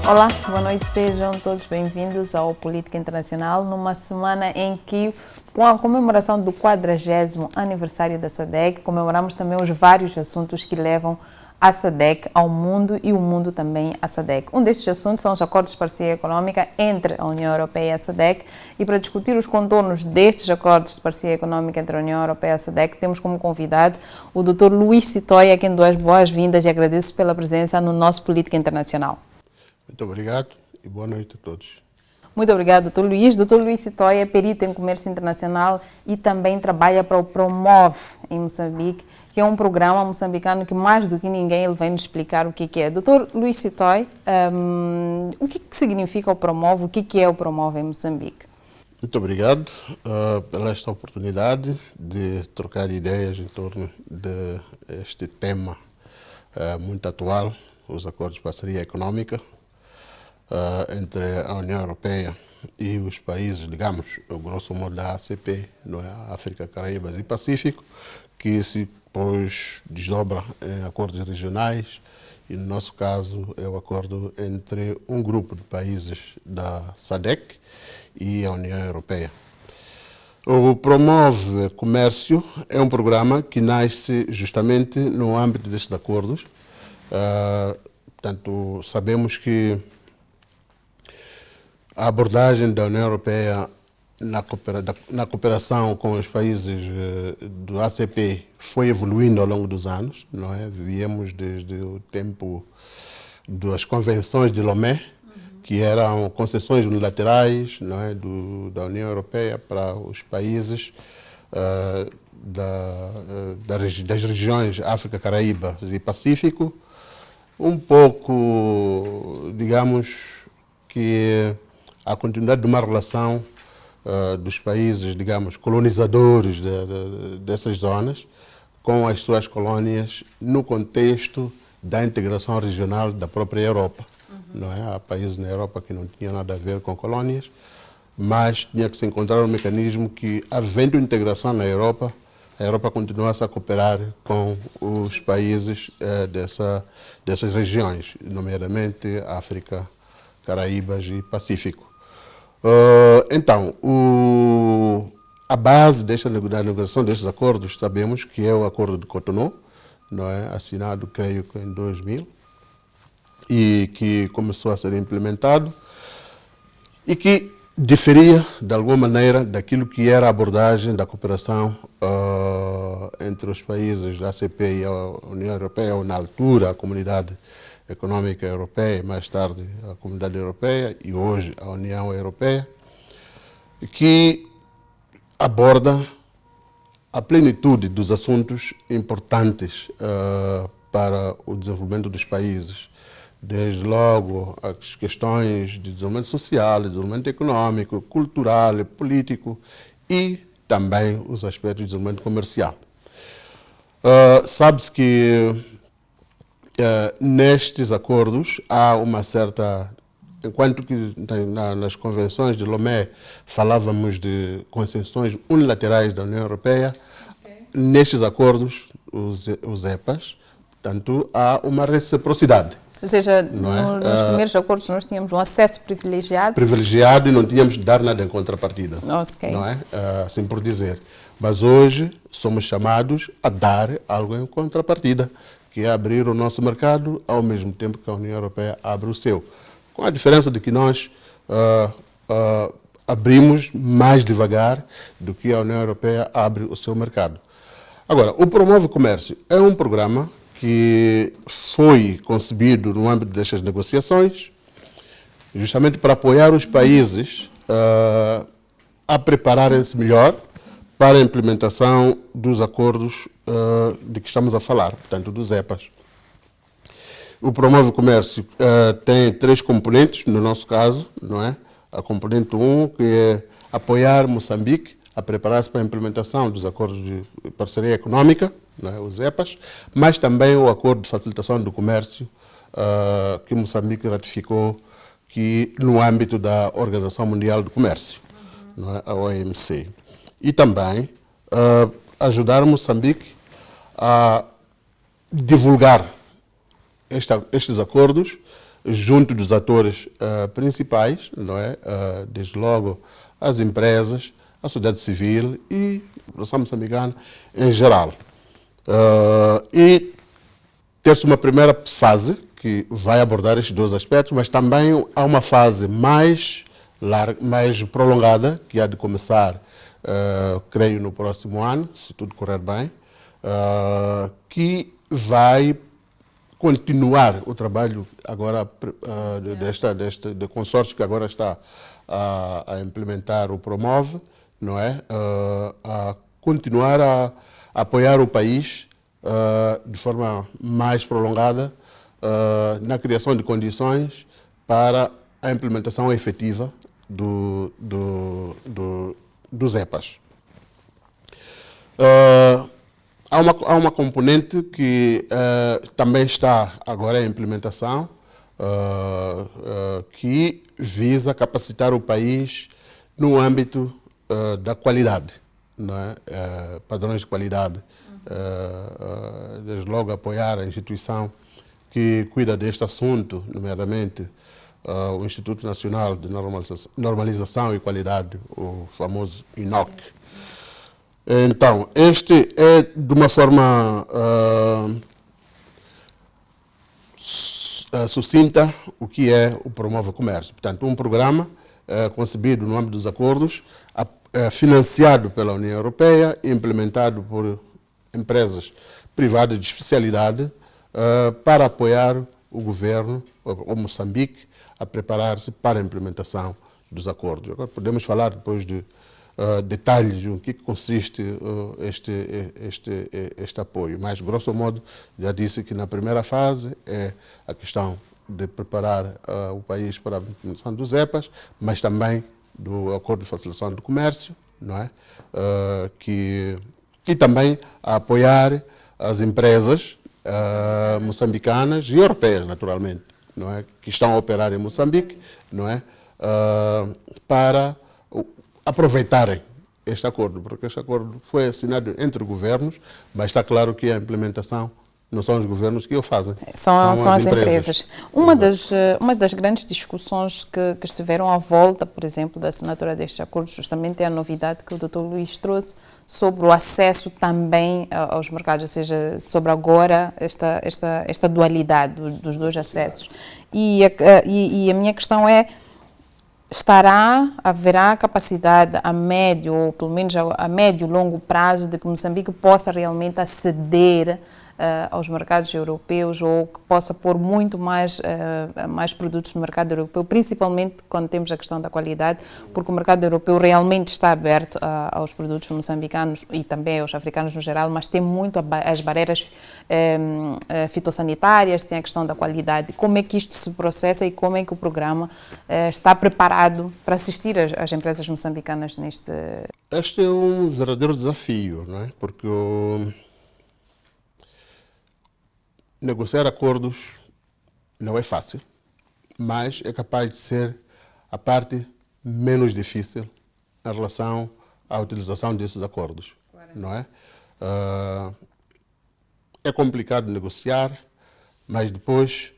Olá, boa noite, sejam todos bem-vindos ao Política Internacional, numa semana em que, com a comemoração do 40º aniversário da SADC, comemoramos também os vários assuntos que levam a SADC ao mundo e o mundo também à SADC. Um destes assuntos são os acordos de parceria econômica entre a União Europeia e a SADC, e para discutir os contornos destes acordos de parceria econômica entre a União Europeia e a SADC, temos como convidado o Dr. Luís Sitoia, a quem dou as boas-vindas e agradeço pela presença no nosso Política Internacional. Muito obrigado e boa noite a todos. Muito obrigado, Dr. Luís. Dr. Luís Sitoia é perito em comércio internacional e também trabalha para o Promove em Moçambique, que é um programa moçambicano que mais do que ninguém ele vem nos explicar o que é. Dr. Luís Sitoia, o que significa o Promove, o que é o Promove em Moçambique? Muito obrigado pela esta oportunidade de trocar ideias em torno deste tema muito atual, os acordos de parceria econômica entre a União Europeia e os países, digamos, grosso modo da ACP, não é? África, Caraíbas e Pacífico, que se depois desdobra em acordos regionais e, no nosso caso, é o acordo entre um grupo de países da SADC e a União Europeia. O Promove Comércio é um programa que nasce justamente no âmbito destes acordos. Portanto, sabemos que a abordagem da União Europeia na cooperação com os países do ACP foi evoluindo ao longo dos anos, não é? Viemos desde o tempo das convenções de Lomé, que eram concessões unilaterais, não é? Da União Europeia para os países das regiões África, Caraíbas e Pacífico, um pouco, digamos, que a continuidade de uma relação dos países, digamos, colonizadores dessas zonas com as suas colônias no contexto da integração regional da própria Europa. Não é? Há países na Europa que não tinham nada a ver com colônias, mas tinha que se encontrar um mecanismo que, havendo integração na Europa, a Europa continuasse a cooperar com os países dessas regiões, nomeadamente África, Caraíbas e Pacífico. Então, a base da negociação destes acordos, sabemos que é o Acordo de Cotonou, não é? Assinado, creio que em 2000, e que começou a ser implementado, e que diferia, de alguma maneira, daquilo que era a abordagem da cooperação entre os países da ACP e a União Europeia, ou na altura a Comunidade Econômica Europeia, mais tarde a Comunidade Europeia e hoje a União Europeia, que aborda a plenitude dos assuntos importantes para o desenvolvimento dos países, desde logo as questões de desenvolvimento social, desenvolvimento econômico, cultural, político e também os aspectos de desenvolvimento comercial. Sabe-se que nestes acordos há uma certa, enquanto que nas convenções de Lomé falávamos de concessões unilaterais da União Europeia, nestes acordos, os EPAs, portanto, há uma reciprocidade. Ou seja, nos primeiros acordos nós tínhamos um acesso privilegiado. Privilegiado e não tínhamos de dar nada em contrapartida, não é? Assim por dizer. Mas hoje somos chamados a dar algo em contrapartida, que é abrir o nosso mercado ao mesmo tempo que a União Europeia abre o seu. Com a diferença de que nós abrimos mais devagar do que a União Europeia abre o seu mercado. Agora, o Promove Comércio é um programa que foi concebido no âmbito destas negociações, justamente para apoiar os países a prepararem-se melhor para a implementação dos acordos de que estamos a falar, portanto, dos EPAs. O Promove Comércio tem 3 componentes, no nosso caso, não é? A componente 1, que é apoiar Moçambique a preparar-se para a implementação dos acordos de parceria econômica, não é? Os EPAs, mas também o acordo de facilitação do comércio que Moçambique ratificou no âmbito da Organização Mundial do Comércio, não é? A OMC. E também ajudar Moçambique a divulgar estes acordos junto dos atores principais, não é? Desde logo as empresas, a sociedade civil e a população moçambicana em geral. E ter-se uma primeira fase que vai abordar estes dois aspectos, mas também há uma fase mais larga, mais prolongada, que há de começar, creio, no próximo ano, se tudo correr bem, que vai continuar o trabalho agora de consórcio que agora está a implementar o Promove, não é? A continuar a apoiar o país de forma mais prolongada na criação de condições para a implementação efetiva dos EPAs. Há uma componente que também está agora em implementação, que visa capacitar o país no âmbito da qualidade, não é? Padrões de qualidade. Desde logo apoiar a instituição que cuida deste assunto, nomeadamente o Instituto Nacional de Normalização e Qualidade, o famoso INOC. Então, este é, de uma forma sucinta, o que é o Promove Comércio. Portanto, um programa concebido no âmbito dos acordos, financiado pela União Europeia e implementado por empresas privadas de especialidade para apoiar o governo, ou Moçambique, a preparar-se para a implementação dos acordos. Agora podemos falar depois de detalhes de o que consiste este apoio, mas grosso modo já disse que na primeira fase é a questão de preparar o país para a implementação dos EPAs, mas também do Acordo de Facilitação do Comércio, não é? E também a apoiar as empresas moçambicanas e europeias, naturalmente, não é? Que estão a operar em Moçambique, não é? Para aproveitarem este acordo, porque este acordo foi assinado entre governos, mas está claro que a implementação não são os governos que o fazem. São as empresas. Uma das grandes discussões que estiveram à volta, por exemplo, da assinatura deste acordo, justamente é a novidade que o Dr. Luís trouxe sobre o acesso também aos mercados, ou seja, sobre agora esta dualidade dos dois acessos. E a minha questão é, haverá capacidade a médio, ou pelo menos a médio e longo prazo, de que Moçambique possa realmente aceder aos mercados europeus, ou que possa pôr muito mais produtos no mercado europeu, principalmente quando temos a questão da qualidade, porque o mercado europeu realmente está aberto aos produtos moçambicanos e também aos africanos no geral, mas tem muito as barreiras fitossanitárias, tem a questão da qualidade. Como é que isto se processa e como é que o programa está preparado para assistir as empresas moçambicanas neste... Este é um verdadeiro desafio, não é? Porque negociar acordos não é fácil, mas é capaz de ser a parte menos difícil em relação à utilização desses acordos, não é? É complicado negociar, mas depois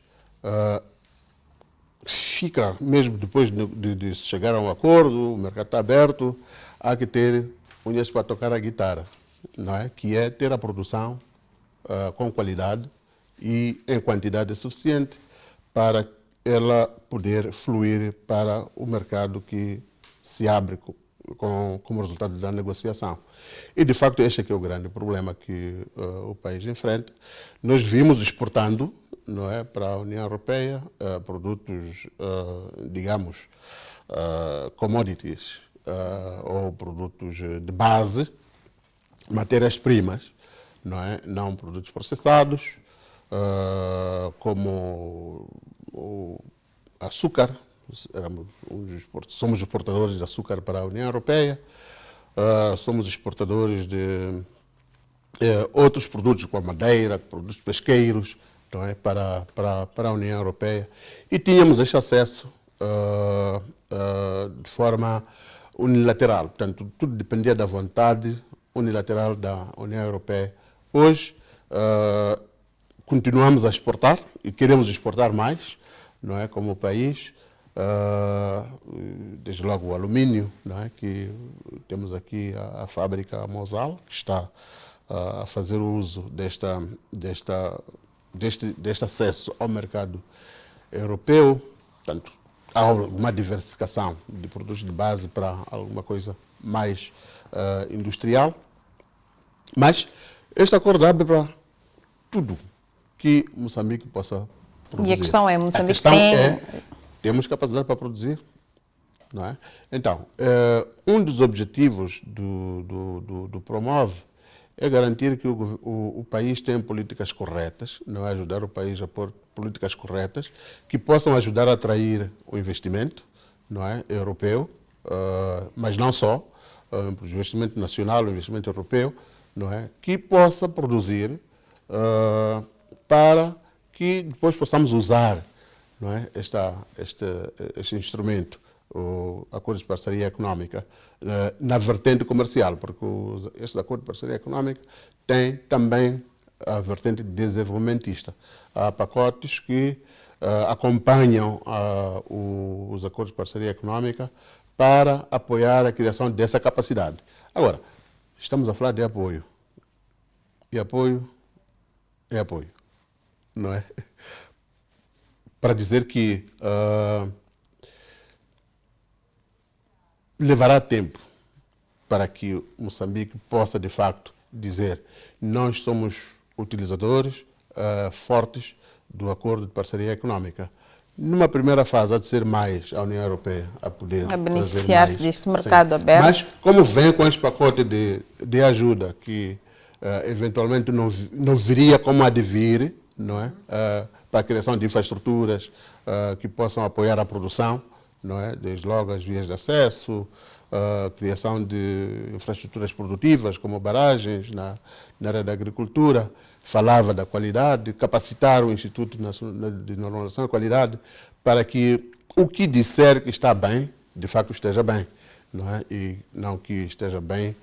fica, mesmo depois de chegar a um acordo, o mercado está aberto, há que ter unhas para tocar a guitarra, não é? Que é ter a produção com qualidade e em quantidade suficiente para ela poder fluir para o mercado que se abre como resultado da negociação. E, de facto, este aqui é o grande problema que o país enfrenta. Nós vimos exportando, não é, para a União Europeia produtos, digamos, commodities, ou produtos de base, matérias-primas, não é? Não produtos processados, como o açúcar. Somos exportadores de açúcar para a União Europeia, somos exportadores de outros produtos como madeira, produtos pesqueiros, não é? para a União Europeia, e tínhamos este acesso de forma unilateral. Portanto, tudo dependia da vontade unilateral da União Europeia. Hoje, continuamos a exportar e queremos exportar mais, não é, como país, desde logo o alumínio, não é, que temos aqui a fábrica Mosal, que está a fazer uso deste acesso ao mercado europeu. Portanto, há alguma diversificação de produtos de base para alguma coisa mais industrial, mas este acordo abre para tudo que Moçambique possa produzir. E a questão é, Moçambique tem... Temos capacidade para produzir, não é? Então, um dos objetivos do Promove é garantir que o país tenha políticas corretas, não é? Ajudar o país a pôr políticas corretas que possam ajudar a atrair o investimento, não é? Europeu, mas não só, o investimento nacional, o investimento europeu, não é? Que possa produzir para que depois possamos usar, não é? Este instrumento, o Acordo de Parceria Económica, na vertente comercial, porque este Acordo de Parceria Económica tem também a vertente desenvolvimentista. Há pacotes que acompanham os Acordos de Parceria Económica para apoiar a criação dessa capacidade. Agora, estamos a falar de apoio. E apoio é apoio, não é? Para dizer que levará tempo para que Moçambique possa, de facto, dizer nós somos utilizadores fortes do Acordo de Parceria Económica. Numa primeira fase, há de ser mais a União Europeia a poder beneficiar-se deste mercado aberto. Mas, como vem com este pacote de ajuda, que eventualmente não viria como a devir, não é? Para a criação de infraestruturas que possam apoiar a produção, não é? Desde logo as vias de acesso, criação de infraestruturas produtivas, como barragens na área da agricultura. Falava da qualidade, capacitar o Instituto de Normalização da Qualidade para que o que disser que está bem, de facto esteja bem, não é? E não que esteja bem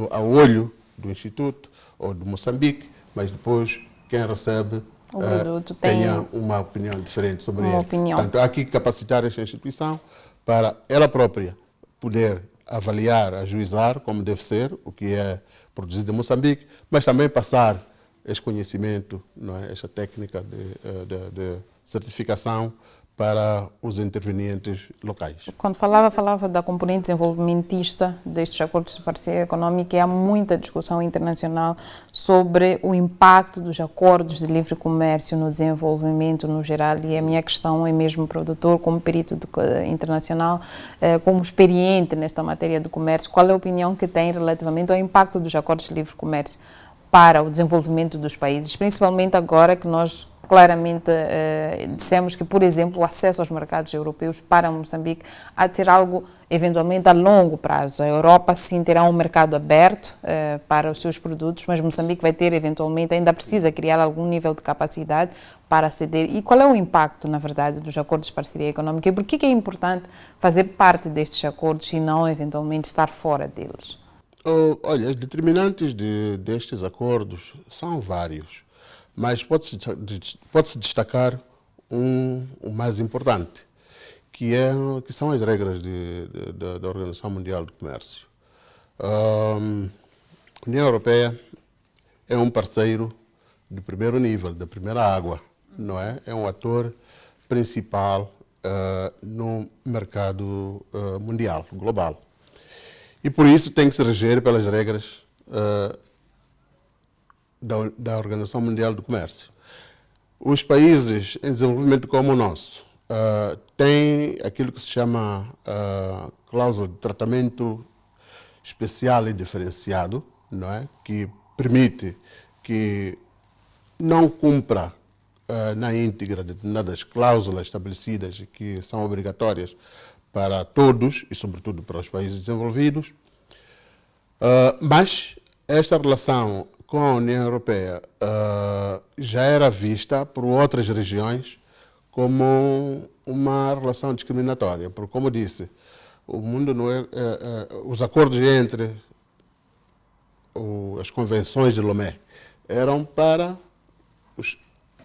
ao olho do Instituto ou de Moçambique, mas depois quem recebe o produto tenha uma opinião diferente sobre ele. Opinião. Portanto, há que capacitar esta instituição para ela própria poder avaliar, ajuizar como deve ser o que é produzido em Moçambique, mas também passar este conhecimento, não é? Esta técnica de certificação para os intervenientes locais. Quando falava da componente desenvolvimentista destes acordos de parceria económica, e há muita discussão internacional sobre o impacto dos acordos de livre comércio no desenvolvimento no geral, e a minha questão é mesmo para o doutor, como perito internacional, como experiente nesta matéria do comércio, qual é a opinião que tem relativamente ao impacto dos acordos de livre comércio para o desenvolvimento dos países, principalmente agora que nós claramente dissemos que, por exemplo, o acesso aos mercados europeus para Moçambique há de ter algo, eventualmente, a longo prazo. A Europa, sim, terá um mercado aberto para os seus produtos, mas Moçambique vai ter, eventualmente, ainda precisa criar algum nível de capacidade para aceder. E qual é o impacto, na verdade, dos acordos de parceria económica? E por que é importante fazer parte destes acordos e não, eventualmente, estar fora deles? Olha, os determinantes destes acordos são vários, mas pode-se destacar o mais importante, que são as regras da Organização Mundial do Comércio. A União Europeia é um parceiro de primeiro nível, da primeira água, não é? É um ator principal no mercado mundial, global. E por isso tem que se reger pelas regras da Organização Mundial do Comércio. Os países em desenvolvimento como o nosso têm aquilo que se chama cláusula de tratamento especial e diferenciado, não é? Que permite que não cumpra na íntegra determinadas cláusulas estabelecidas que são obrigatórias para todos e, sobretudo, para os países desenvolvidos. Mas esta relação com a União Europeia já era vista por outras regiões como uma relação discriminatória, porque, como disse, o mundo não é, os acordos entre as convenções de Lomé eram para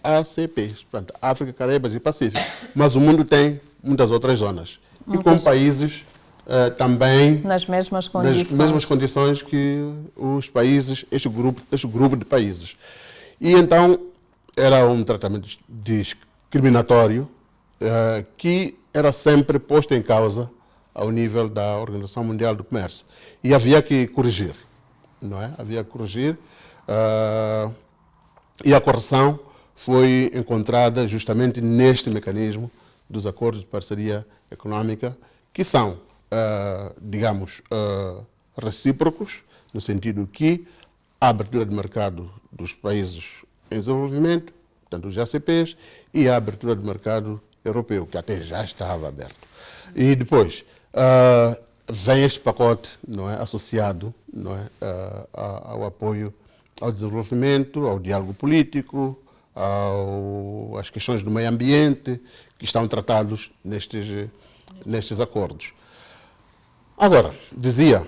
ACPs, portanto, África, Caraíbas e Pacífico. Mas o mundo tem muitas outras zonas. E com países também nas mesmas condições que os países, este grupo de países. E então era um tratamento discriminatório que era sempre posto em causa ao nível da Organização Mundial do Comércio. E havia que corrigir, não é? Havia que corrigir e a correção foi encontrada justamente neste mecanismo dos acordos de parceria econômica, que são, digamos, recíprocos, no sentido que a abertura de mercado dos países em desenvolvimento, portanto os ACPs, e a abertura de mercado europeu, que até já estava aberto. E depois vem este pacote, não é, associado, não é, ao apoio ao desenvolvimento, ao diálogo político, às questões do meio ambiente, que estão tratados nestes acordos. Agora, dizia,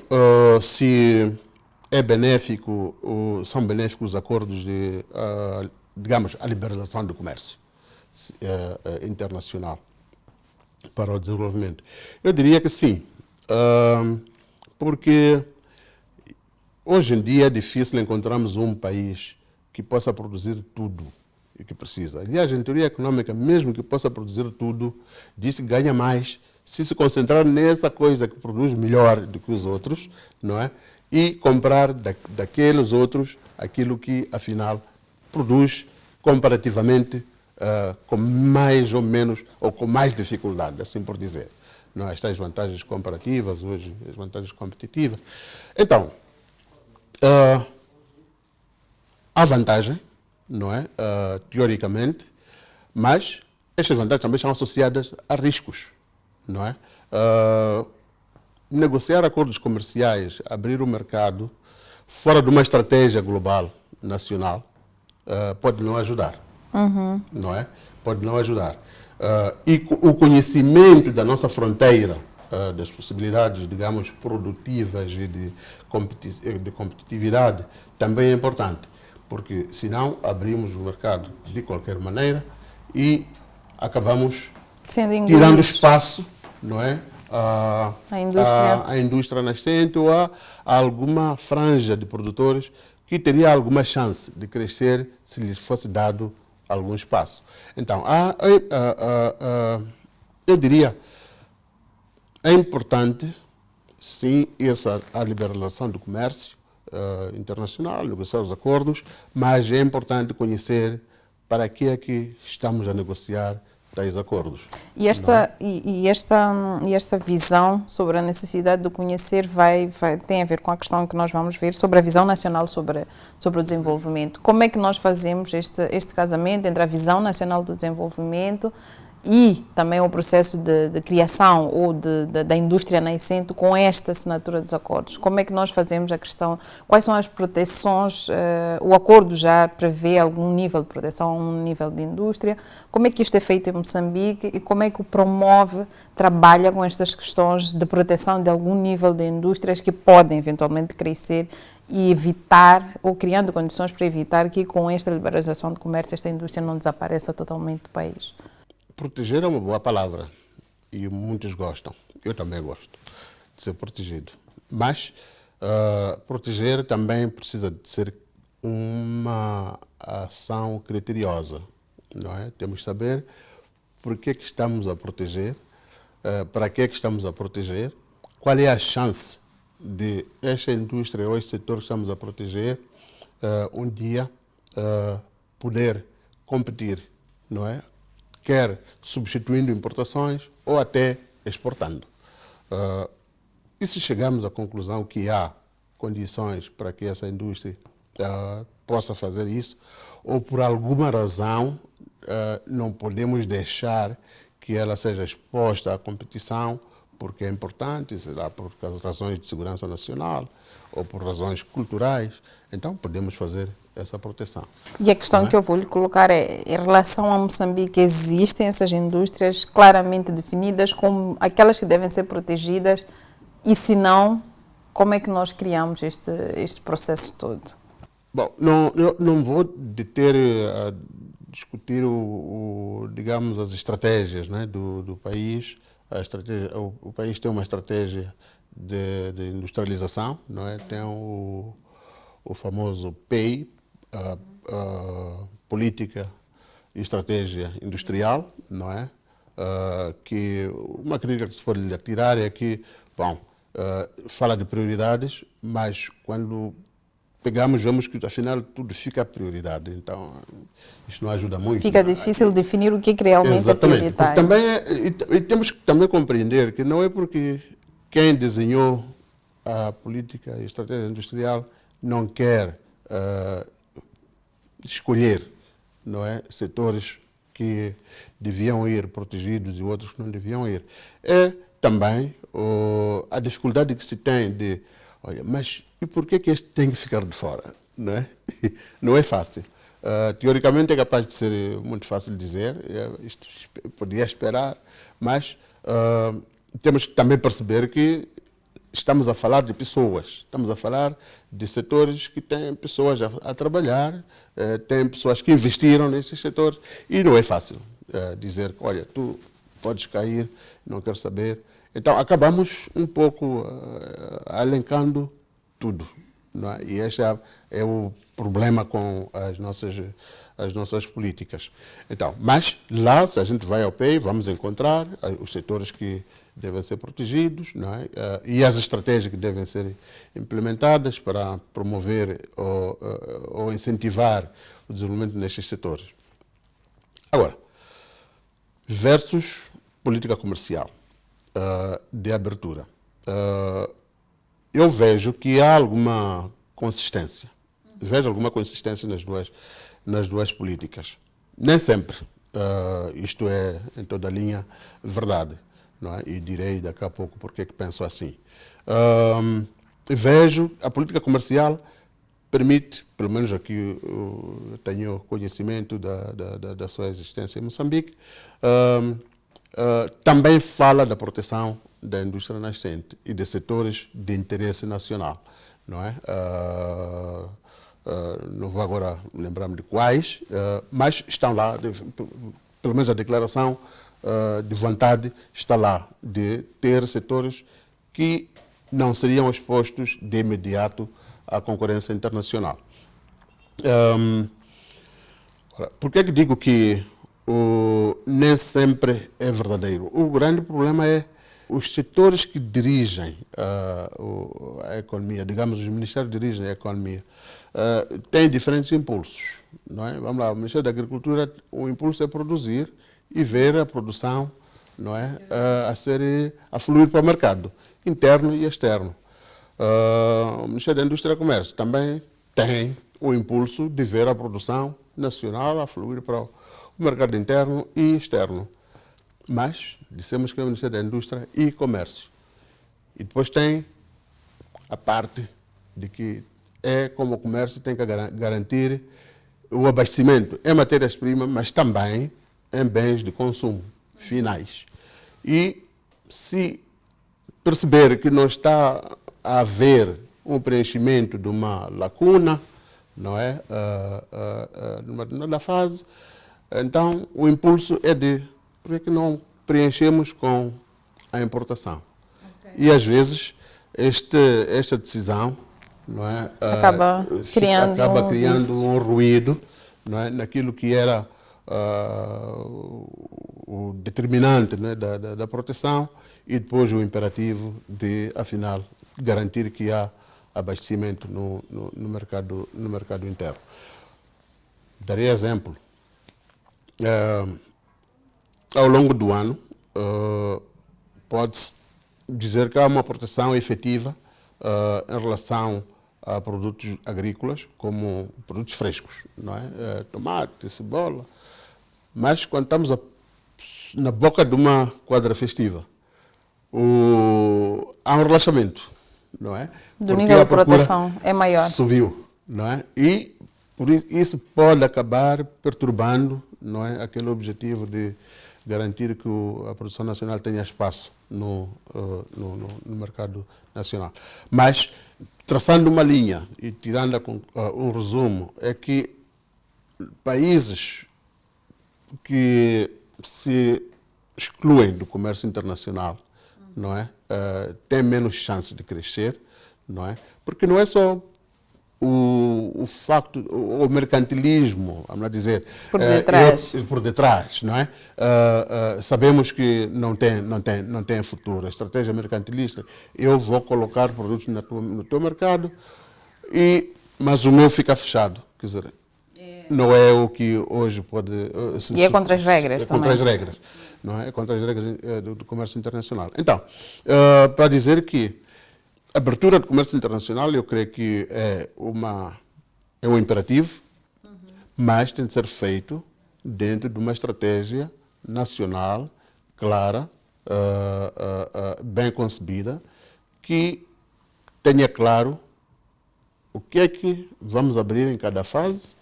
se é benéfico, são benéficos os acordos de, digamos, a liberalização do comércio internacional para o desenvolvimento. Eu diria que sim, porque hoje em dia é difícil encontrarmos um país que possa produzir tudo o que precisa. Aliás, em teoria econômica, mesmo que possa produzir tudo, diz que ganha mais se se concentrar nessa coisa que produz melhor do que os outros, não é? E comprar daqueles outros aquilo que, afinal, produz comparativamente com mais ou menos, ou com mais dificuldade, assim por dizer. Não, estas vantagens comparativas, hoje as vantagens competitivas. Então, há vantagem, não é? Teoricamente, mas estas vantagens também são associadas a riscos, não é? Negociar acordos comerciais, abrir o mercado fora de uma estratégia global, nacional, pode não ajudar, não é? Pode não ajudar. E o conhecimento da nossa fronteira, das possibilidades, digamos, produtivas e de competitividade também é importante, porque senão abrimos o mercado de qualquer maneira e acabamos tirando espaço, não é? A indústria nascente ou a alguma franja de produtores que teria alguma chance de crescer se lhes fosse dado algum espaço. Então, eu diria, é importante, sim, a liberalização do comércio internacional, negociar os acordos, mas é importante conhecer para que é que estamos a negociar tais acordos. E esta visão sobre a necessidade de conhecer tem a ver com a questão que nós vamos ver sobre a visão nacional sobre o desenvolvimento. Como é que nós fazemos este casamento entre a visão nacional do desenvolvimento e também o processo de criação ou da indústria nascente com esta assinatura dos acordos? Como é que nós fazemos a questão, quais são as proteções, o acordo já prevê algum nível de proteção, um nível de indústria, como é que isto é feito em Moçambique e como é que o promove, trabalha com estas questões de proteção de algum nível de indústrias que podem eventualmente crescer e evitar, ou criando condições para evitar que com esta liberalização do comércio esta indústria não desapareça totalmente do país? Proteger é uma boa palavra e muitos gostam. Eu também gosto de ser protegido. Mas proteger também precisa de ser uma ação criteriosa, não é? Temos que saber por que estamos a proteger, para que estamos a proteger, qual é a chance de esta indústria ou este setor que estamos a proteger um dia poder competir, não é? Quer substituindo importações ou até exportando. E se chegamos à conclusão que há condições para que essa indústria possa fazer isso, ou por alguma razão não podemos deixar que ela seja exposta à competição, porque é importante, será por razões de segurança nacional ou por razões culturais, então podemos fazer essa proteção. E a questão que eu vou lhe colocar é, em relação a Moçambique, existem essas indústrias claramente definidas como aquelas que devem ser protegidas e se não, como é que nós criamos este processo todo? Bom, eu não vou deter discutir digamos, as estratégias, né, do país. O país tem uma estratégia de industrialização, não é? Tem o famoso PEI, Política e Estratégia Industrial, não é? Que uma crítica que se pode lhe tirar é que, bom, fala de prioridades, mas quando pegamos, vemos que afinal tudo fica a prioridade, então isto não ajuda muito. Fica difícil definir o que realmente exatamente, é prioritário. Também e temos que também compreender que não é porque quem desenhou a política e estratégia industrial não quer escolher, não é, setores que deviam ir protegidos e outros que não deviam ir. É também a dificuldade que se tem de, olha, mas e por que este tem que ficar de fora? Não é, não é fácil. Teoricamente é capaz de ser muito fácil dizer, isto podia esperar, mas temos que também perceber que estamos a falar de pessoas, estamos a falar de setores que têm pessoas a trabalhar, têm pessoas que investiram nesses setores e não é fácil dizer, olha, tu podes cair, não quero saber. Então acabamos um pouco elencando tudo, não é? E este é o problema com as nossas políticas. Então, mas lá, se a gente vai ao PEI, vamos encontrar os setores que devem ser protegidos, não é? E as estratégias que devem ser implementadas para promover ou incentivar o desenvolvimento nestes setores. Agora, versus política comercial de abertura. Eu vejo que há alguma consistência. Vejo alguma consistência nas duas políticas. Nem sempre isto é, em toda a linha, verdade. Não é? E direi daqui a pouco porque é que penso assim. Vejo a política comercial permite, pelo menos aqui eu tenho conhecimento da sua existência em Moçambique, também fala da proteção da indústria nascente e de setores de interesse nacional, não é? Não vou agora lembrar-me de quais, mas estão lá, pelo menos a declaração de vontade está lá, de ter setores que não seriam expostos de imediato à concorrência internacional. Por que digo que nem sempre é verdadeiro? O grande problema é os setores que dirigem a economia, digamos, os ministérios que dirigem a economia, têm diferentes impulsos. Não é? Vamos lá, o Ministério da Agricultura, o impulso é produzir e ver a produção, não é, a fluir para o mercado, interno e externo. O Ministério da Indústria e Comércio também tem o impulso de ver a produção nacional a fluir para o mercado interno e externo. Mas dissemos que é o Ministério da Indústria e Comércio. E depois tem a parte de que é como o comércio tem que garantir o abastecimento em matérias-primas, mas também em bens de consumo finais. E se perceber que não está a haver um preenchimento de uma lacuna, não é? Numa determinada fase, então o impulso é de por que não preenchemos com a importação? Okay. E às vezes esta decisão, não é, acaba criando um ruído, não é, naquilo que era o determinante, não é, da proteção e depois o imperativo de, afinal, garantir que há abastecimento no mercado interno. Darei exemplo. Ao longo do ano, pode-se dizer que há uma proteção efetiva em relação a produtos agrícolas, como produtos frescos, não é? Tomate, cebola. Mas quando estamos na boca de uma quadra festiva, há um relaxamento, não é? Do nível de proteção é maior. Subiu, não é? E por isso pode acabar perturbando, não é, aquele objetivo de garantir que a produção nacional tenha espaço no mercado nacional. Mas, traçando uma linha e tirando um resumo, é que países que se excluem do comércio internacional, não é? Têm menos chance de crescer, não é? Porque não é só o facto, o mercantilismo, vamos dizer, Por detrás. por detrás, não é? Sabemos que não tem futuro. A estratégia mercantilista, eu vou colocar produtos no teu mercado, mas o meu fica fechado, quer dizer, não é o que hoje pode... E é contra as regras é também. contra as regras, não é? É contra as regras do comércio internacional. Então, para dizer que a abertura do comércio internacional, eu creio que é um imperativo, mas tem de ser feito dentro de uma estratégia nacional clara, bem concebida, que tenha claro o que é que vamos abrir em cada fase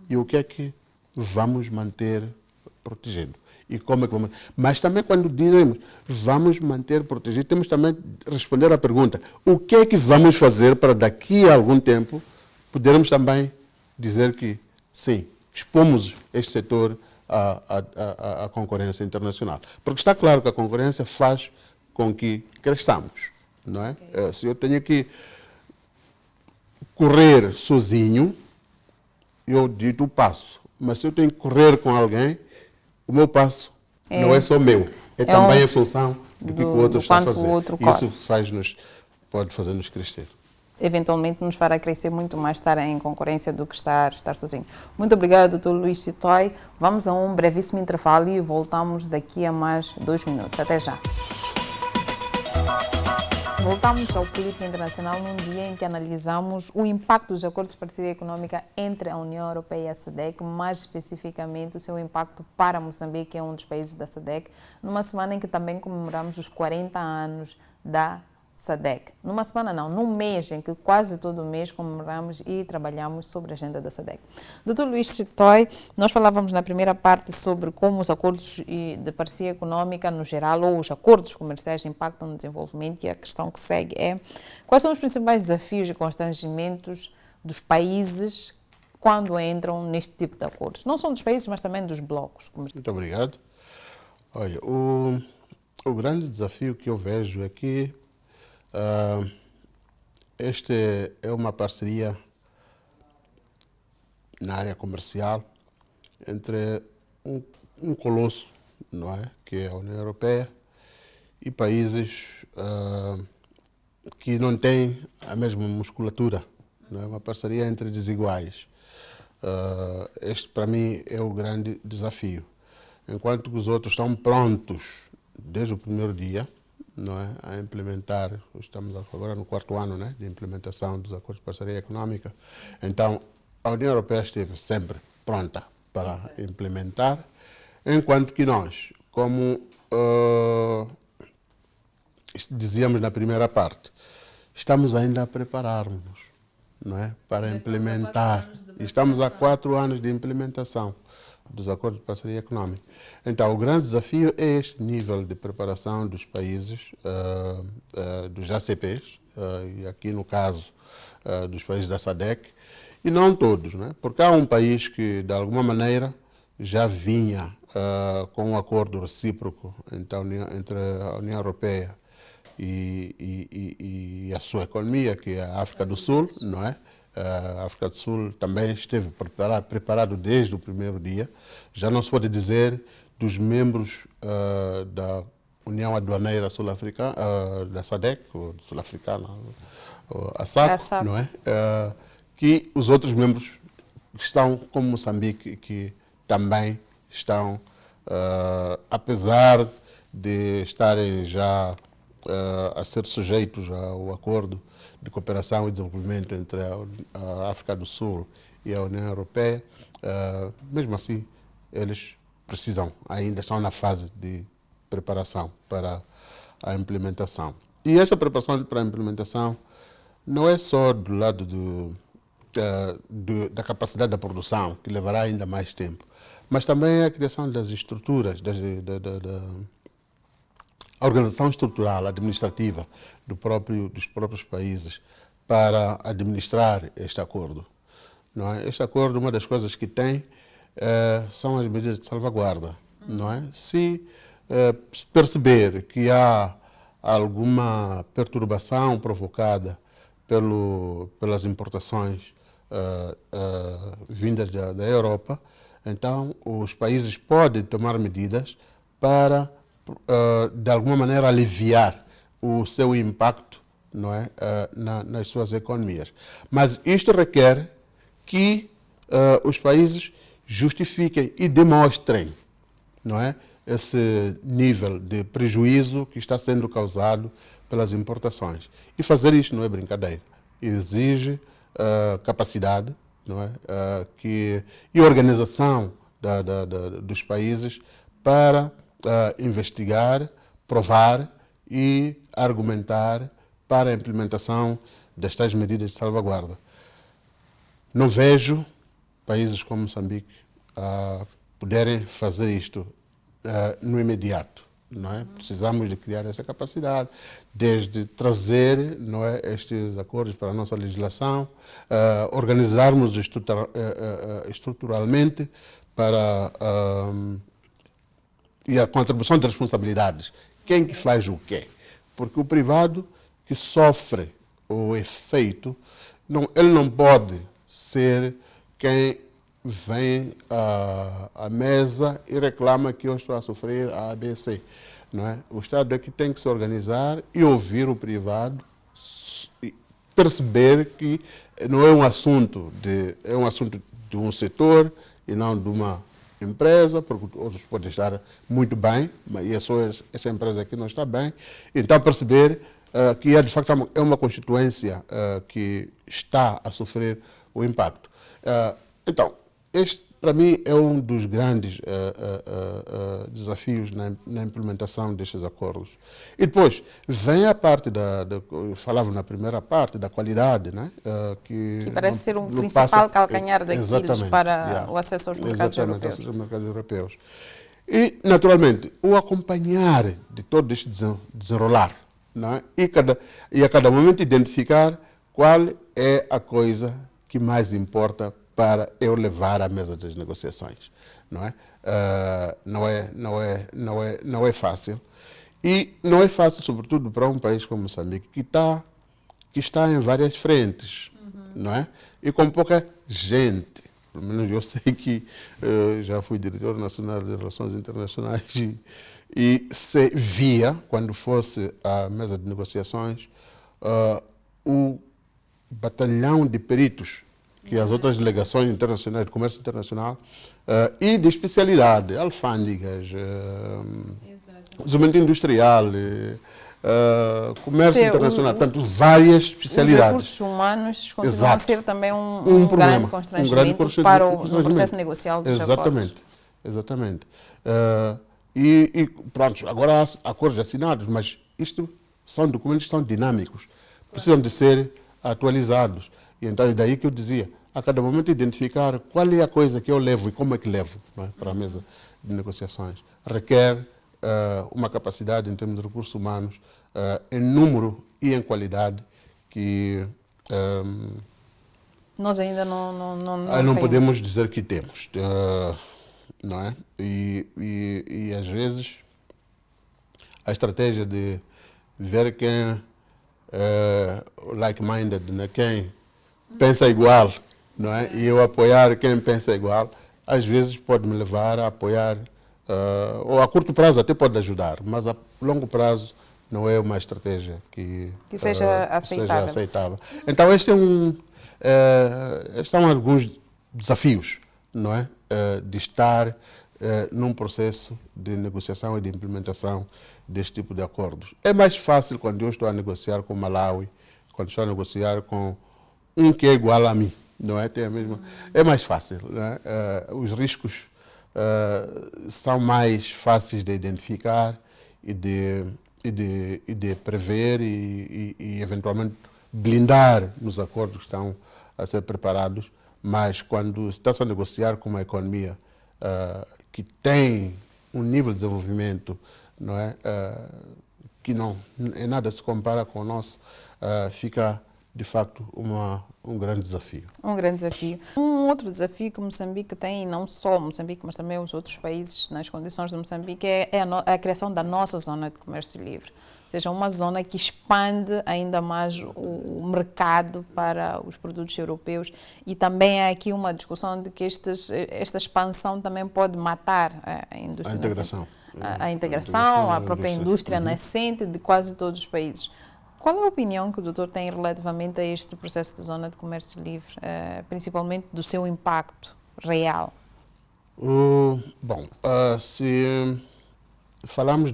e o que é que vamos manter protegido. E como é que vamos... Mas também quando dizemos vamos manter protegido, temos também de responder à pergunta, o que é que vamos fazer para daqui a algum tempo podermos também dizer que sim, expomos este setor à concorrência internacional. Porque está claro que a concorrência faz com que cresçamos, não é? Okay. Se eu tenho que correr sozinho, eu dito o passo. Mas se eu tenho que correr com alguém, o meu passo não é só meu, também em função do que o outro está a fazer. Isso pode fazer-nos crescer. Eventualmente nos fará crescer muito mais estar em concorrência do que estar sozinho. Muito obrigado, Dr. Luís Sitoy. Vamos a um brevíssimo intervalo e voltamos daqui a mais 2 minutos. Até já. Voltamos ao Política Internacional num dia em que analisamos o impacto dos acordos de parceria econômica entre a União Europeia e a SADC, mais especificamente o seu impacto para Moçambique, que é um dos países da SADC, numa semana em que também comemoramos os 40 anos da SADC. Numa semana não, num mês em que quase todo mês comemoramos e trabalhamos sobre a agenda da SADC. Dr. Luís Sitoy, nós falávamos na primeira parte sobre como os acordos de parceria econômica no geral ou os acordos comerciais impactam no desenvolvimento, e a questão que segue é quais são os principais desafios e constrangimentos dos países quando entram neste tipo de acordos? Não só dos países, mas também dos blocos. Muito obrigado. Olha, o grande desafio que eu vejo é que esta é uma parceria na área comercial entre um colosso, não é? Que é a União Europeia, e países que não têm a mesma musculatura, não é? Uma parceria entre desiguais. Este, para mim, é o grande desafio. Enquanto que os outros estão prontos desde o primeiro dia, não é, a implementar, estamos agora no 4º ano, né, de implementação dos acordos de parceria econômica. Então, a União Europeia esteve sempre pronta para implementar, enquanto que nós, como dizíamos na primeira parte, estamos ainda a preparar-nos, não é, para implementar. Estamos há 4 anos de implementação dos acordos de parceria econômica. Então, o grande desafio é este nível de preparação dos países, dos ACPs, e aqui no caso dos países da SADC, e não todos, né? Porque há um país que, de alguma maneira, já vinha com um acordo recíproco entre a União Europeia e a sua economia, que é a África do Sul, não é? A África do Sul também esteve preparado desde o primeiro dia. Já não se pode dizer dos membros da União Aduaneira Sul-Africana, da SADC, ou sul-africana, a SACO, não é? Que os outros membros que estão, como Moçambique, que também estão, apesar de estarem já a ser sujeitos ao acordo de cooperação e desenvolvimento entre a África do Sul e a União Europeia, mesmo assim, eles ainda estão na fase de preparação para a implementação. E esta preparação para a implementação não é só do lado da capacidade da produção, que levará ainda mais tempo, mas também a criação das estruturas, a organização estrutural, administrativa dos próprios países para administrar este acordo. Não é? Este acordo, uma das coisas que tem são as medidas de salvaguarda, não é? Se perceber que há alguma perturbação provocada pelas importações vindas da Europa, então os países podem tomar medidas para, de alguma maneira, aliviar o seu impacto, não é, nas suas economias. Mas isto requer que os países justifiquem e demonstrem, não é, esse nível de prejuízo que está sendo causado pelas importações. E fazer isto não é brincadeira. Exige capacidade, não é, e organização dos países para investigar, provar e argumentar para a implementação destas medidas de salvaguarda. Não vejo países como Moçambique poderem fazer isto no imediato. Não é? Precisamos de criar essa capacidade, desde trazer, não é, estes acordos para a nossa legislação, organizarmos estruturalmente para e a contribuição de responsabilidades. Quem que faz o quê? Porque o privado que sofre o efeito, ele não pode ser quem vem à mesa e reclama que eu estou a sofrer a ABC. Não é? O Estado é que tem que se organizar e ouvir o privado, e perceber que não é um assunto de um setor e não de uma empresa, porque outros podem estar muito bem, mas é só essa empresa aqui não está bem. Então perceber que de facto é uma constituência que está a sofrer o impacto. Então, este para mim é um dos grandes desafios na implementação destes acordos. E depois vem a parte falava na primeira parte, da qualidade, né? Que parece ser um principal calcanhar daqueles para o acesso aos mercados europeus. Exatamente, aos mercados europeus. E, naturalmente, o acompanhar de todo este desenrolar, não é? E a cada momento identificar qual é a coisa que mais importa para eu levar à mesa das negociações, não é? Não é fácil. E não é fácil, sobretudo, para um país como Moçambique, que está em várias frentes, não é? E com pouca gente. Pelo menos eu sei que já fui diretor nacional de Relações Internacionais e se via, quando fosse à mesa de negociações, o batalhão de peritos que as outras delegações internacionais de comércio internacional e de especialidade, alfândegas, desenvolvimento industrial, comércio internacional, portanto, várias especialidades. Os recursos humanos continuam a ser também um grande constrangimento para o processo negocial dos acordos. Exatamente. E pronto, agora há acordos assinados, mas isto são documentos que são dinâmicos, precisam de ser atualizados. E então é daí que eu dizia, a cada momento identificar qual é a coisa que eu levo e como é que levo, não é, para a mesa de negociações. Requer uma capacidade em termos de recursos humanos, em número e em qualidade, que nós ainda não podemos dizer que temos, não é? E às vezes a estratégia de ver quem like-minded, né? Quem pensa igual, não é? E eu apoiar quem pensa igual, às vezes pode me levar a apoiar, ou a curto prazo até pode ajudar, mas a longo prazo não é uma estratégia que seja aceitável. Então estes são alguns desafios, não é? De estar num processo de negociação e de implementação deste tipo de acordos. É mais fácil quando eu estou a negociar com Malawi, quando estou a negociar com um que é igual a mim, não é? Tem a mesma. É mais fácil, não é? Os riscos são mais fáceis de identificar e de prever e eventualmente blindar nos acordos que estão a ser preparados, mas quando está-se a negociar com uma economia que tem um nível de desenvolvimento, não é? Que não é nada se compara com o nosso, fica de facto, um grande desafio. Um grande desafio. Um outro desafio que Moçambique tem, e não só Moçambique, mas também os outros países nas condições de Moçambique, é a criação da nossa zona de comércio livre. Ou seja, uma zona que expande ainda mais o mercado para os produtos europeus, e também há aqui uma discussão de que esta expansão também pode matar a indústria. A integração. A integração, a própria indústria nascente de quase todos os países. Qual é a opinião que o doutor tem relativamente a este processo de zona de comércio livre, principalmente do seu impacto real? Se falamos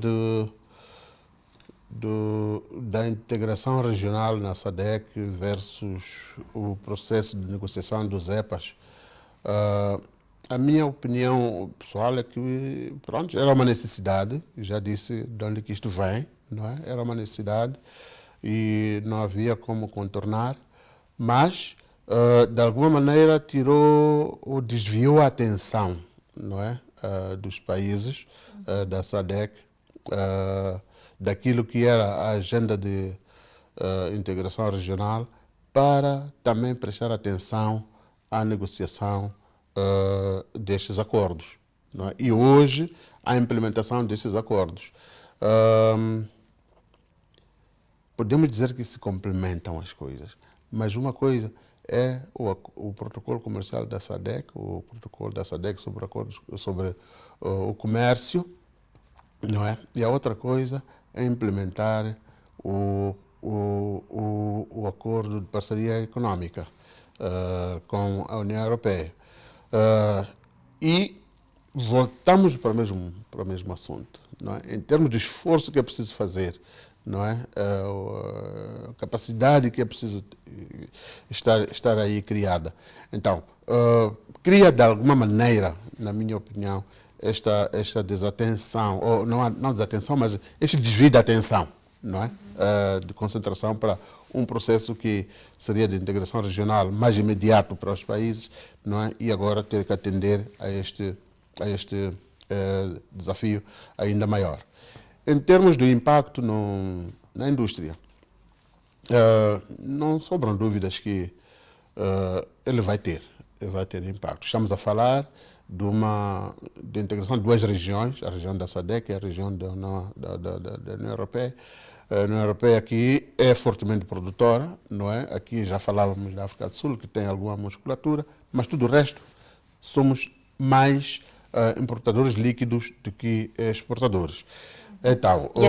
da integração regional na SADC versus o processo de negociação dos EPAs, a minha opinião pessoal é que, pronto, era uma necessidade, já disse de onde que isto vem, não é? Era uma necessidade e não havia como contornar, mas, de alguma maneira, tirou ou desviou a atenção, não é? Dos países da SADC, daquilo que era a agenda de integração regional, para também prestar atenção à negociação destes acordos, não é? E hoje, a implementação destes acordos. Podemos dizer que se complementam as coisas, mas uma coisa é o protocolo comercial da SADC, o protocolo da SADC sobre acordos sobre o comércio, não é? E a outra coisa é implementar o acordo de parceria econômica com a União Europeia. E voltamos para o mesmo assunto, não é? Em termos de esforço que é preciso fazer, não é? A capacidade que é preciso estar aí criada. Então, cria de alguma maneira, na minha opinião, esta desatenção, ou não desatenção, mas este desvio de atenção, não é? De concentração para um processo que seria de integração regional mais imediato para os países, não é? E agora ter que atender a este desafio ainda maior. Em termos de impacto na indústria, não sobram dúvidas que ele vai ter impacto. Estamos a falar de integração de duas regiões, a região da SADC e a região da União Europeia. A União Europeia aqui é fortemente produtora, não é? Aqui já falávamos da África do Sul, que tem alguma musculatura, mas tudo o resto somos mais importadores líquidos do que exportadores. Então, e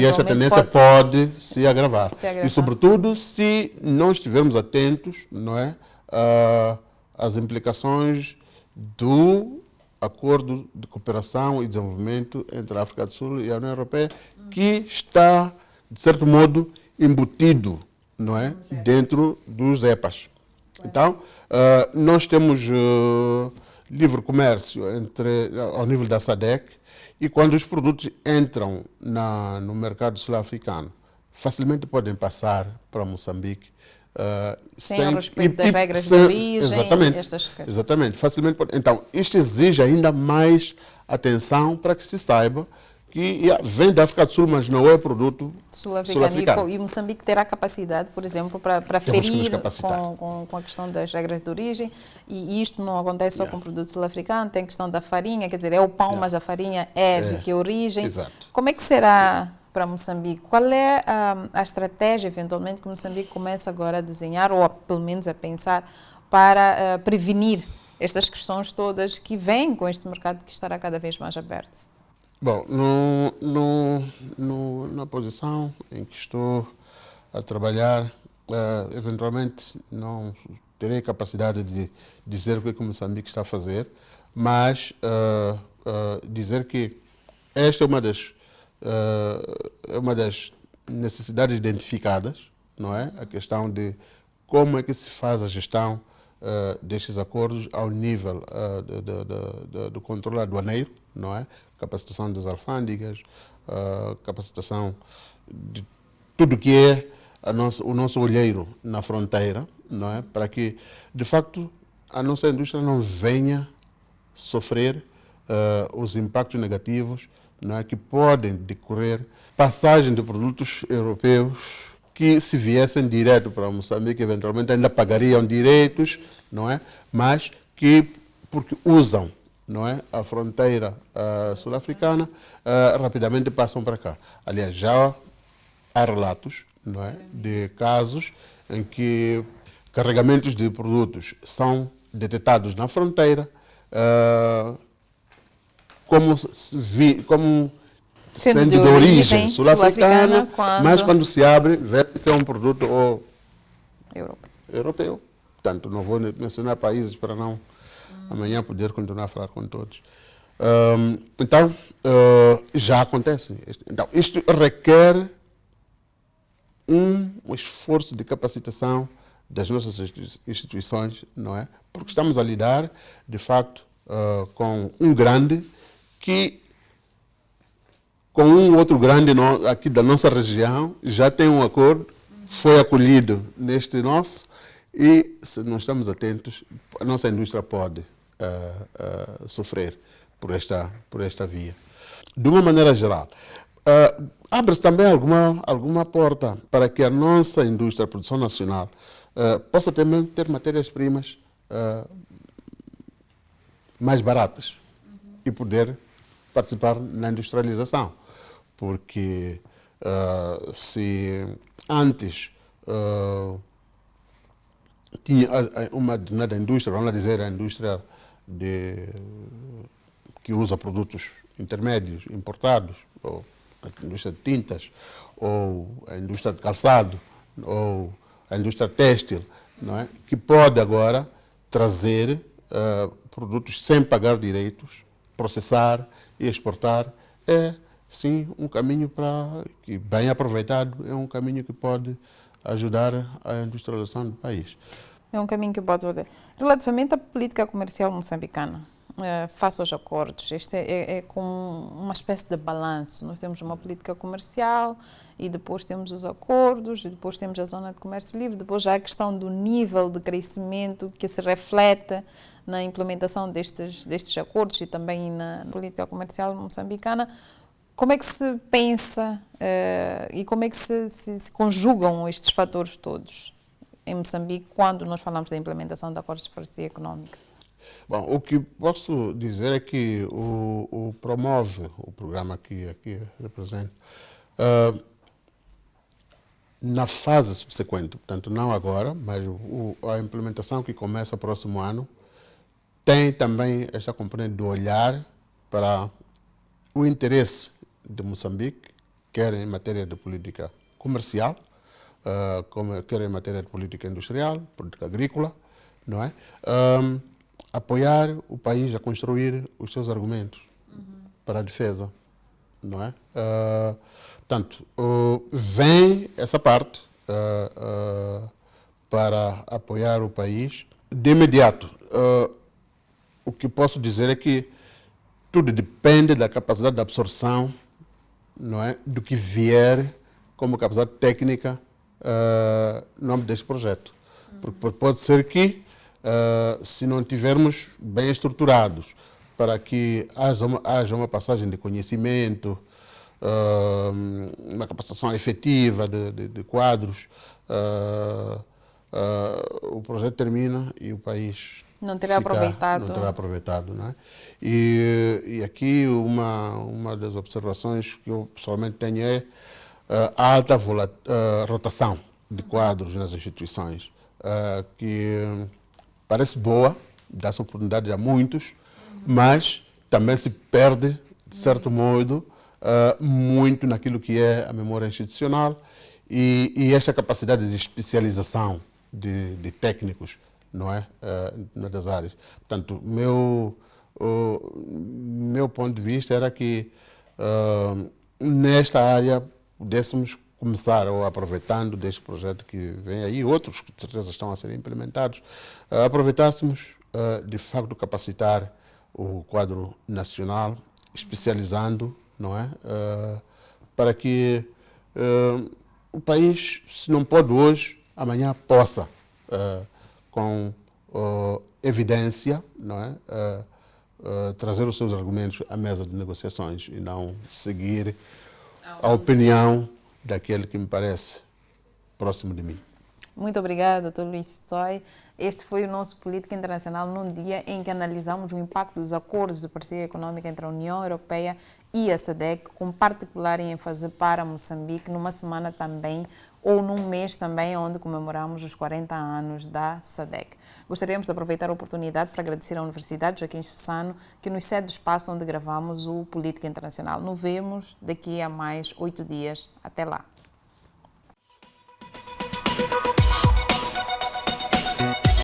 esta tendência pode se agravar. E, sobretudo, se não estivermos atentos, não é, às implicações do Acordo de Cooperação e Desenvolvimento entre a África do Sul e a União Europeia, que está, de certo modo, embutido, não é, dentro dos EPAs. Então, nós temos livre comércio ao nível da SADC, e quando os produtos entram no mercado sul-africano, facilmente podem passar para Moçambique. Sem o respeito das regras de origem. Exatamente, facilmente pode. Então, isto exige ainda mais atenção para que se saiba que vem da África do Sul, mas não é produto sul-africano. E Moçambique terá capacidade, por exemplo, para ferir com a questão das regras de origem, e isto não acontece só com produto sul-africano, tem a questão da farinha, quer dizer, é o pão, mas a farinha é de que origem. Exato. Como é que será para Moçambique? Qual é a estratégia, eventualmente, que Moçambique começa agora a desenhar, ou pelo menos a pensar, para prevenir estas questões todas que vêm com este mercado que estará cada vez mais aberto? Bom, na posição em que estou a trabalhar, eventualmente não terei capacidade de dizer o que o Moçambique está a fazer, mas dizer que esta é uma das necessidades identificadas, não é? A questão de como é que se faz a gestão destes acordos ao nível do controle aduaneiro, não é? Capacitação das alfândegas, capacitação de tudo que é o nosso olheiro na fronteira, não é? Para que, de facto, a nossa indústria não venha sofrer os impactos negativos, não é? Que podem decorrer passagem de produtos europeus que se viessem direto para Moçambique, eventualmente ainda pagariam direitos, não é? Mas que, porque usam, não é, a fronteira sul-africana, rapidamente passam para cá. Aliás, já há relatos, não é, de casos em que carregamentos de produtos são detectados na fronteira, como Sendo sendo de de origem origem sul-africana, sul-africana, mas quando se abre, vê-se que é um produto Europa. europeu. Portanto, não vou mencionar países para não amanhã poder continuar a falar com todos. Então, já acontece. Então, isto requer um esforço de capacitação das nossas instituições, não é? Porque estamos a lidar, de facto, com um grande que, com um outro grande aqui da nossa região, já tem um acordo, foi acolhido neste nosso, e se não estamos atentos, a nossa indústria pode sofrer por esta via. De uma maneira geral, abre-se também alguma porta para que a nossa indústria, a produção nacional, possa também ter matérias-primas mais baratas e poder participar na industrialização. Porque se antes tinha uma determinada indústria, vamos dizer a indústria que usa produtos intermédios, importados, ou a indústria de tintas, ou a indústria de calçado, ou a indústria têxtil, não é? Que pode agora trazer produtos sem pagar direitos, processar e exportar. É, sim, um caminho que, bem aproveitado, é um caminho que pode ajudar a industrialização do país. É um caminho que pode valer. Relativamente à política comercial moçambicana, face aos acordos, este é como uma espécie de balanço. Nós temos uma política comercial e depois temos os acordos, e depois temos a zona de comércio livre, depois já a questão do nível de crescimento que se reflete na implementação destes acordos e também na política comercial moçambicana. Como é que se pensa e como é que se conjugam estes fatores todos em Moçambique quando nós falamos da implementação de acordos de parceria econômica? Bom, o que posso dizer é que o Promove, o programa que aqui represento, na fase subsequente, portanto não agora, mas a implementação que começa próximo ano, tem também esta componente de olhar para o interesse de Moçambique, quer em matéria de política comercial, quer em matéria de política industrial, política agrícola, não é? Apoiar o país a construir os seus argumentos para a defesa, não é? Portanto, vem essa parte para apoiar o país. De imediato, o que posso dizer é que tudo depende da capacidade de absorção, não é, do que vier como capacidade técnica no âmbito deste projeto. Porque pode ser que, se não tivermos bem estruturados para que haja uma passagem de conhecimento, uma capacitação efetiva de quadros, o projeto termina e o país não terá aproveitado. Não terá aproveitado, não é? E aqui uma das observações que eu pessoalmente tenho é a alta rotação de quadros nas instituições, que parece boa, dá-se oportunidade a muitos, mas também se perde, de certo modo, muito naquilo que é a memória institucional e esta capacidade de especialização de técnicos, não é? Das áreas. Portanto, meu ponto de vista era que nesta área pudéssemos começar, ou aproveitando deste projeto que vem aí, outros que de certeza estão a ser implementados, aproveitássemos de facto capacitar o quadro nacional, especializando, não é? Para que o país, se não pode hoje, amanhã possa, com evidência, não é? Trazer os seus argumentos à mesa de negociações e não seguir a opinião daquele que me parece próximo de mim. Muito obrigada, Dr. Luís Toy. Este foi o nosso Política Internacional num dia em que analisamos o impacto dos acordos de parceria econômica entre a União Europeia e a SADC, com particular ênfase para Moçambique, numa semana também, ou num mês também, onde comemoramos os 40 anos da SADC. Gostaríamos de aproveitar a oportunidade para agradecer à Universidade Joaquim Chissano, que nos cede o espaço onde gravamos o Política Internacional. Nos vemos daqui a mais 8 dias. Até lá.